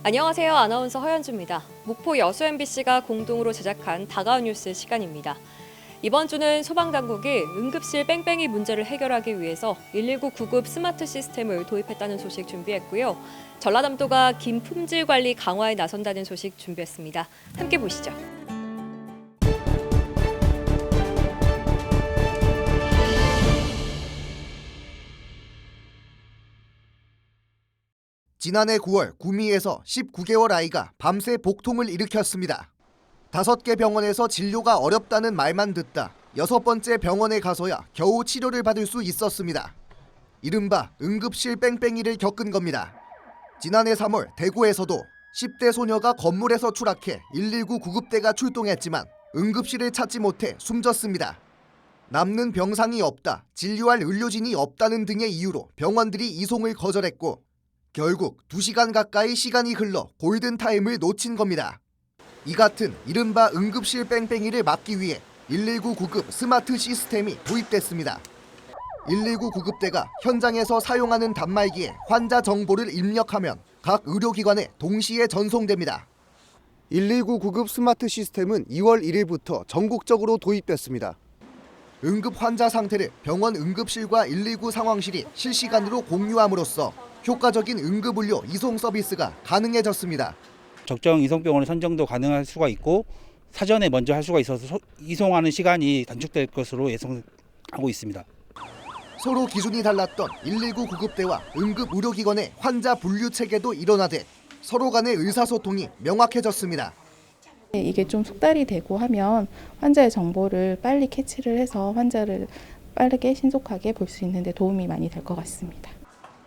안녕하세요. 아나운서 허연주입니다. 목포 여수 MBC가 공동으로 제작한 다가온 뉴스 시간입니다. 이번 주는 소방당국이 응급실 뺑뺑이 문제를 해결하기 위해서 119 구급 스마트 시스템을 도입했다는 소식 준비했고요. 전라남도가 김 품질 관리 강화에 나선다는 소식 준비했습니다. 함께 보시죠. 지난해 9월 구미에서 19개월 아이가 밤새 복통을 일으켰습니다. 5개 병원에서 진료가 어렵다는 말만 듣다 6번째 병원에 가서야 겨우 치료를 받을 수 있었습니다. 이른바 응급실 뺑뺑이를 겪은 겁니다. 지난해 3월 대구에서도 10대 소녀가 건물에서 추락해 119 구급대가 출동했지만 응급실을 찾지 못해 숨졌습니다. 남는 병상이 없다, 진료할 의료진이 없다는 등의 이유로 병원들이 이송을 거절했고 결국 2시간 가까이 시간이 흘러 골든타임을 놓친 겁니다. 이 같은 이른바 응급실 뺑뺑이를 막기 위해 119 구급 스마트 시스템이 도입됐습니다. 119 구급대가 현장에서 사용하는 단말기에 환자 정보를 입력하면 각 의료기관에 동시에 전송됩니다. 119 구급 스마트 시스템은 2월 1일부터 전국적으로 도입됐습니다. 응급 환자 상태를 병원 응급실과 119 상황실이 실시간으로 공유함으로써 효과적인 응급의료 이송 서비스가 가능해졌습니다. 적정 이송병원을 선정도 가능할 수가 있고 사전에 먼저 할 수가 있어서 이송하는 시간이 단축될 것으로 예상하고 있습니다. 서로 기준이 달랐던 119 구급대와 응급의료기관의 환자 분류 체계도 일원화돼 서로 간의 의사소통이 명확해졌습니다. 이게 좀 숙달이 되고 하면 환자의 정보를 빨리 캐치를 해서 환자를 빠르게 신속하게 볼 수 있는 데 도움이 많이 될 것 같습니다.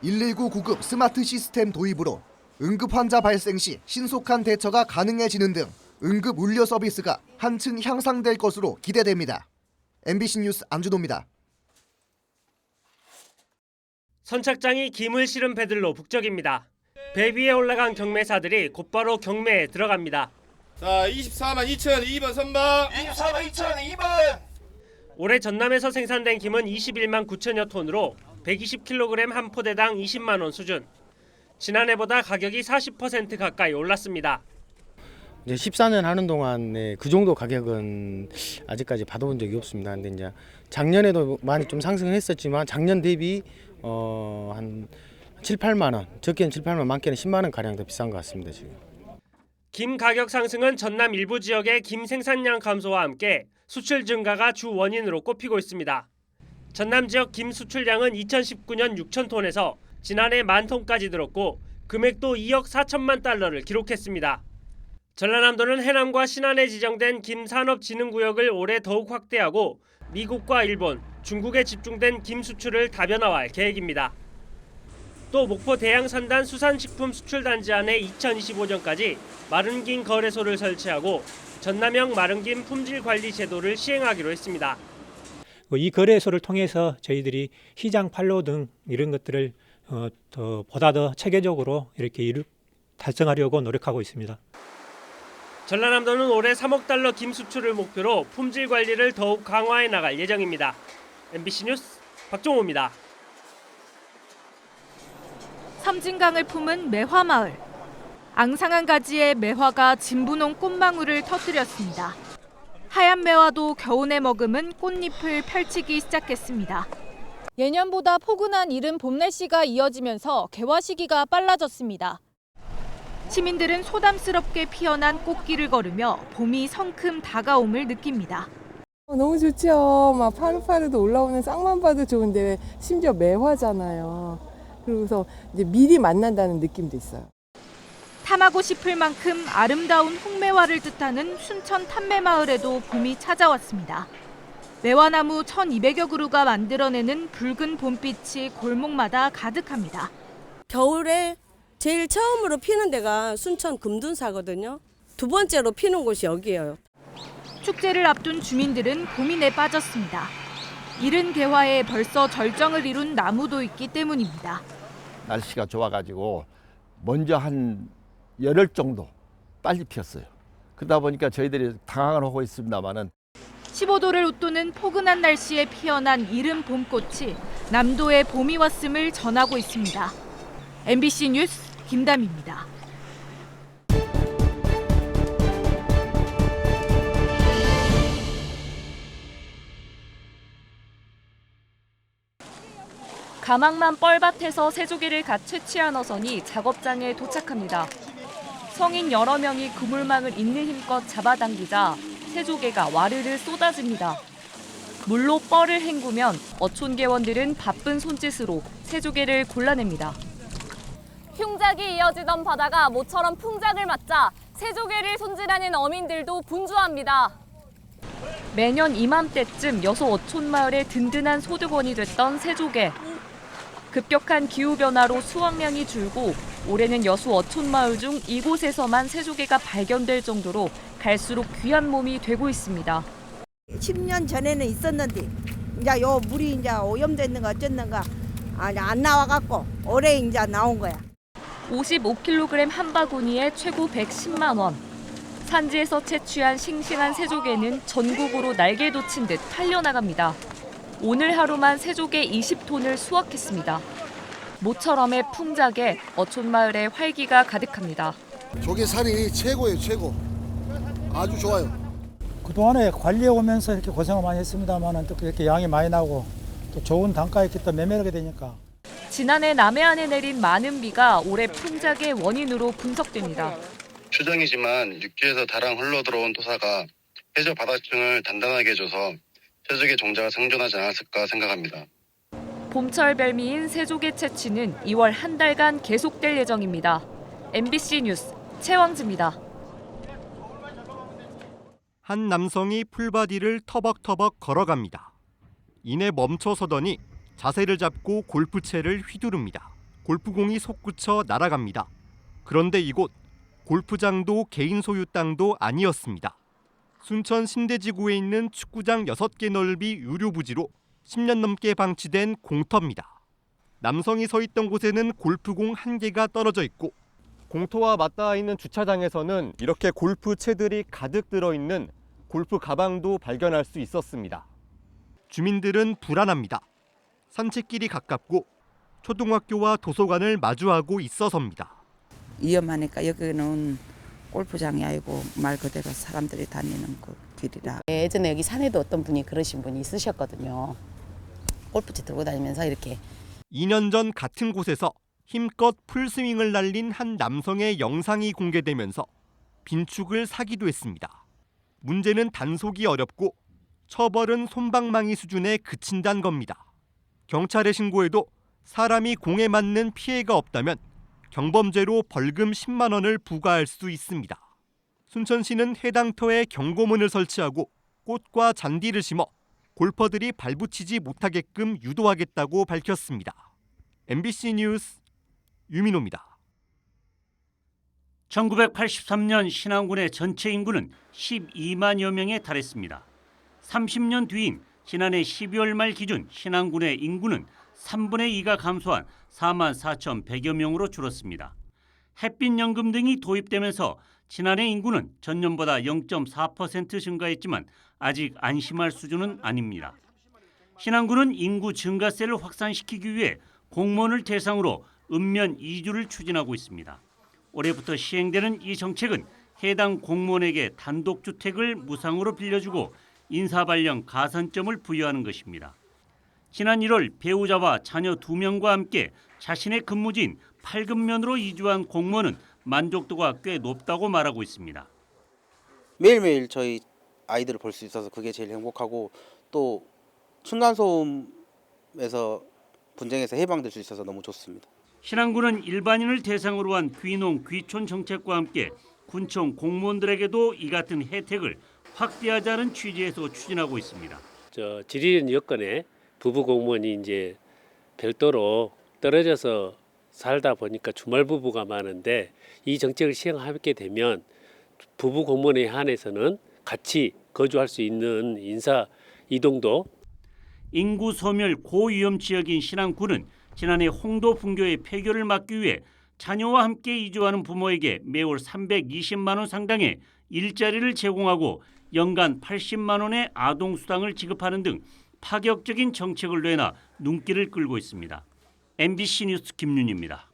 119 구급 스마트 시스템 도입으로 응급 환자 발생 시 신속한 대처가 가능해지는 등 응급 의료 서비스가 한층 향상될 것으로 기대됩니다. MBC 뉴스 안준호입니다. 선착장이 김을 실은 배들로 북적입니다. 배 위에 올라간 경매사들이 곧바로 경매에 들어갑니다. 자, 24만 2천 2번 선박. 24만 2천 2번. 올해 전남에서 생산된 김은 21만 9천여 톤으로 120kg 한 포대당 20만 원 수준. 지난해보다 가격이 40% 가까이 올랐습니다. 이제 14년 하는 동안에 그 정도 가격은 아직까지 받아본 적이 없습니다. 근데 이제 작년에도 많이 좀 상승했었지만 작년 대비 한 7, 8만 원, 적게는 7, 8만 원, 많게는 10만 원 가량 더 비싼 것 같습니다, 지금. 김 가격 상승은 전남 일부 지역의 김 생산량 감소와 함께 수출 증가가 주 원인으로 꼽히고 있습니다. 전남 지역 김 수출량은 2019년 6천 톤에서 지난해 1만 톤까지 늘었고 금액도 2억 4천만 달러를 기록했습니다. 전라남도는 해남과 신안에 지정된 김산업진흥구역을 올해 더욱 확대하고 미국과 일본, 중국에 집중된 김 수출을 다변화할 계획입니다. 또 목포 대양산단 수산식품 수출단지 안에 2025년까지 마른김 거래소를 설치하고 전남형 마른김 품질관리 제도를 시행하기로 했습니다. 이 거래소를 통해서 저희들이 시장 판로 등 이런 것들을 보다 더 체계적으로 이렇게 달성하려고 노력하고 있습니다. 전라남도는 올해 3억 달러 김 수출을 목표로 품질 관리를 더욱 강화해 나갈 예정입니다. MBC 뉴스 박종호입니다. 섬진강을 품은 매화마을. 앙상한 가지의 매화가 진분홍 꽃망울을 터뜨렸습니다. 하얀 매화도 겨우내 머금은 꽃잎을 펼치기 시작했습니다. 예년보다 포근한 이른 봄 날씨가 이어지면서 개화 시기가 빨라졌습니다. 시민들은 소담스럽게 피어난 꽃길을 걸으며 봄이 성큼 다가옴을 느낍니다. 너무 좋죠. 막 파릇파릇 올라오는 쌍만 봐도 좋은데 심지어 매화잖아요. 그래서 이제 미리 만난다는 느낌도 있어요. 탐하고 싶을 만큼 아름다운 홍매화를 뜻하는 순천 탐매마을에도 봄이 찾아왔습니다. 매화나무 1,200여 그루가 만들어내는 붉은 봄빛이 골목마다 가득합니다. 겨울에 제일 처음으로 피는 데가 순천 금둔사거든요. 두 번째로 피는 곳이 여기예요. 축제를 앞둔 주민들은 고민에 빠졌습니다. 이른 개화에 벌써 절정을 이룬 나무도 있기 때문입니다. 날씨가 좋아가지고 먼저 한 열흘 정도 빨리 피었어요. 그러다 보니까 저희들이 당황을 하고 있습니다만은 15도를 웃도는 포근한 날씨에 피어난 이른 봄꽃이 남도에 봄이 왔음을 전하고 있습니다. MBC 뉴스 김담입니다. 가망만 뻘밭에서 새조개를 갓 채취한 어선이 작업장에 도착합니다. 성인 여러 명이 그물망을 있는 힘껏 잡아당기자 새조개가 와르르 쏟아집니다. 물로 뻘을 헹구면 어촌계원들은 바쁜 손짓으로 새조개를 골라냅니다. 흉작이 이어지던 바다가 모처럼 풍작을 맞자 새조개를 손질하는 어민들도 분주합니다. 매년 이맘때쯤 여수 어촌마을의 든든한 소득원이 됐던 새조개. 급격한 기후변화로 수확량이 줄고 올해는 여수 어촌마을 중 이곳에서만 새조개가 발견될 정도로 갈수록 귀한 몸이 되고 있습니다. 10년 전에는 있었는데 이제 요 물이 이제 오염됐는가 어쨌는가 안 나와갖고 올해 이제 나온 거야. 55kg 한 바구니에 최고 110만 원. 산지에서 채취한 싱싱한 새조개는 전국으로 날개 돋친 듯 팔려나갑니다. 오늘 하루만 새조개 20톤을 수확했습니다. 모처럼의 풍작에 어촌마을에 활기가 가득합니다. 조개살이 최고예요, 최고. 아주 좋아요. 그동안에 관리해 오면서 이렇게 고생을 많이 했습니다만 또 이렇게 양이 많이 나고 또 좋은 단가에 이렇게 또 매매하게 되니까. 지난해 남해안에 내린 많은 비가 올해 풍작의 원인으로 분석됩니다. 추정이지만 육지에서 다량 흘러들어온 토사가 해저 바닥층을 단단하게 해줘서 새조개 종자가 생존하지 않았을까 생각합니다. 봄철 별미인 새조개 채취는 2월 한 달간 계속될 예정입니다. MBC 뉴스 최왕지입니다. 한 남성이 풀바디를 터벅터벅 걸어갑니다. 이내 멈춰서더니 자세를 잡고 골프채를 휘두릅니다. 골프공이 솟구쳐 날아갑니다. 그런데 이곳 골프장도 개인 소유 땅도 아니었습니다. 순천 신대지구에 있는 축구장 6개 넓이 유료 부지로 10년 넘게 방치된 공터입니다. 남성이 서 있던 곳에는 골프공 1개가 떨어져 있고 공터와 맞닿아 있는 주차장에서는 이렇게 골프채들이 가득 들어있는 골프 가방도 발견할 수 있었습니다. 주민들은 불안합니다. 산책길이 가깝고 초등학교와 도서관을 마주하고 있어서입니다. 위험하니까 여기는 골프장이 아니고 말 그대로 사람들이 다니는 그 길이라. 예전에 여기 산에도 어떤 분이 그러신 분이 있으셨거든요. 골프채 들고 다니면서 이렇게. 2년 전 같은 곳에서 힘껏 풀스윙을 날린 한 남성의 영상이 공개되면서 빈축을 사기도 했습니다. 문제는 단속이 어렵고 처벌은 솜방망이 수준에 그친다는 겁니다. 경찰에 신고해도 사람이 공에 맞는 피해가 없다면 경범죄로 벌금 10만 원을 부과할 수 있습니다. 순천시는 해당 터에 경고문을 설치하고 꽃과 잔디를 심어 골퍼들이 발붙이지 못하게끔 유도하겠다고 밝혔습니다. MBC 뉴스 유민호입니다. 1983년 신안군의 전체 인구는 12만여 명에 달했습니다. 30년 뒤인 지난해 12월 말 기준 신안군의 인구는 3분의 2가 감소한 4만 4,100여 명으로 줄었습니다. 햇빛연금 등이 도입되면서 지난해 인구는 전년보다 0.4% 증가했지만 아직 안심할 수준은 아닙니다. 신안군은 인구 증가세를 확산시키기 위해 공무원을 대상으로 읍면 이주를 추진하고 있습니다. 올해부터 시행되는 이 정책은 해당 공무원에게 단독주택을 무상으로 빌려주고 인사발령 가산점을 부여하는 것입니다. 지난 1월 배우자와 자녀 2명과 함께 자신의 근무지인 팔급면으로 이주한 공무원은 만족도가 꽤 높다고 말하고 있습니다. 매일매일 저희 아이들을 볼 수 있어서 그게 제일 행복하고 또 층간소음에서 분쟁에서 해방될 수 있어서 너무 좋습니다. 신안군은 일반인을 대상으로 한 귀농, 귀촌 정책과 함께 군청 공무원들에게도 이 같은 혜택을 확대하자는 취지에서 추진하고 있습니다. 지리는 여건에 부부 공무원이 이제 별도로 떨어져서 살다 보니까 주말 부부가 많은데 이 정책을 시행하게 되면 부부 공무원에 한해서는 같이 거주할 수 있는 인사 이동도. 인구 소멸 고위험 지역인 신안군은 지난해 홍도 분교의 폐교를 막기 위해 자녀와 함께 이주하는 부모에게 매월 320만 원 상당의 일자리를 제공하고 연간 80만 원의 아동수당을 지급하는 등 파격적인 정책을 내놔 눈길을 끌고 있습니다. MBC 뉴스 김윤희입니다.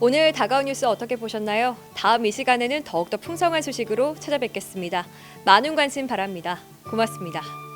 오늘 다가온 뉴스 어떻게 보셨나요? 다음 이 시간에는 더욱더 풍성한 소식으로 찾아뵙겠습니다. 많은 관심 바랍니다. 고맙습니다.